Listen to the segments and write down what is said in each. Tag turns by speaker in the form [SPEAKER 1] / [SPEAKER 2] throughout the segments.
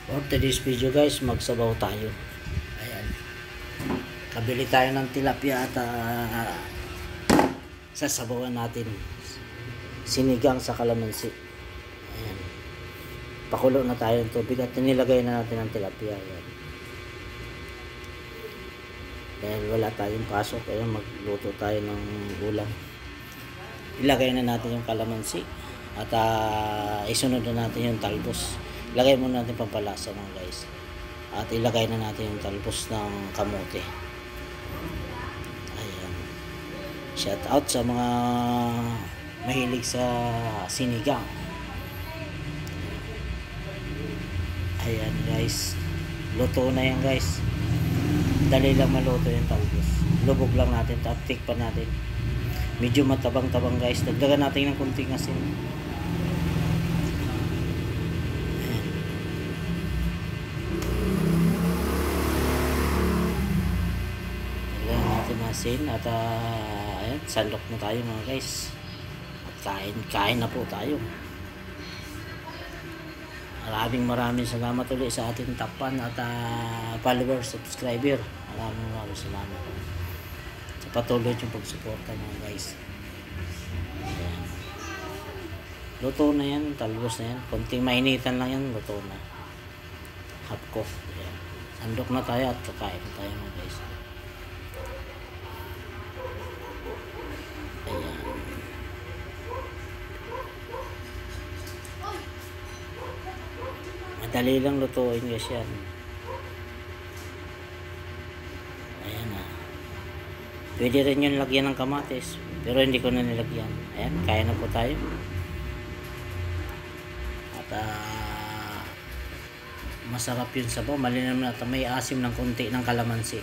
[SPEAKER 1] For today's video guys, magsabaw tayo. Ayan. Kabili tayo ng tilapia at sasabawan natin. Sinigang sa kalamansi. Ayan. Pakulo na tayo ng tubig at nilagay na natin ang tilapia. Ayan. Dahil wala tayong pasok, ayan, magluto tayo ng ulam. Ilagay na natin yung kalamansi at isunod na natin yung talbos. Ilagay muna natin pampalasa mga guys. At ilagay na natin yung talbos ng kamote. Ayan. Shout out sa mga mahilig sa sinigang. Ayan guys. Luto na yan guys. Dali lang maluto yung talbos. Lubog lang natin. Taptik pa natin. Medyo matabang-tabang guys. Dagdagan natin ng kunting asin. Asin at ayan, sandok na tayo mga guys at kain na po tayo. Maraming salamat ulit sa ating tapan at followers, subscriber. Maraming salamat sa patuloy yung pagsuporta mga guys. Ayan. Luto na yan, talbos na yan, konting mainitan lang yan, luto na, half cook. Ayan. Sandok na tayo at kakain na tayo mga guys. Ayan. Madali lang lutuin guys yan. Ayan na. Pwede rin yun lagyan ng kamatis, pero hindi ko na nilagyan. Ayan, kaya na po tayo. At masarap yun sabaw. Malinam na at may asim ng konti ng kalamansi.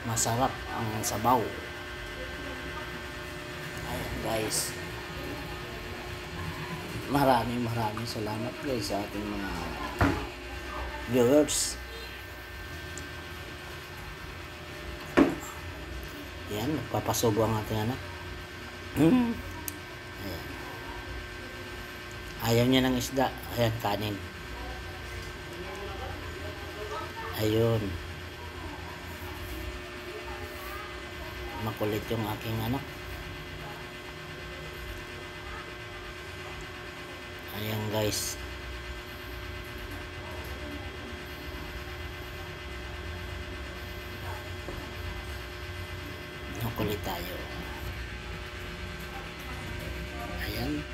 [SPEAKER 1] Masarap ang sabaw. Ayan guys. Maraming salamat guys sa ating mga viewers. Ayan, nagpapasubo ang ating anak. Ayan. Ayaw niya ng isda. Ayan, kanin. Ayun. Makulit yung aking anak. Ayan guys. Makulit tayo. Ayan.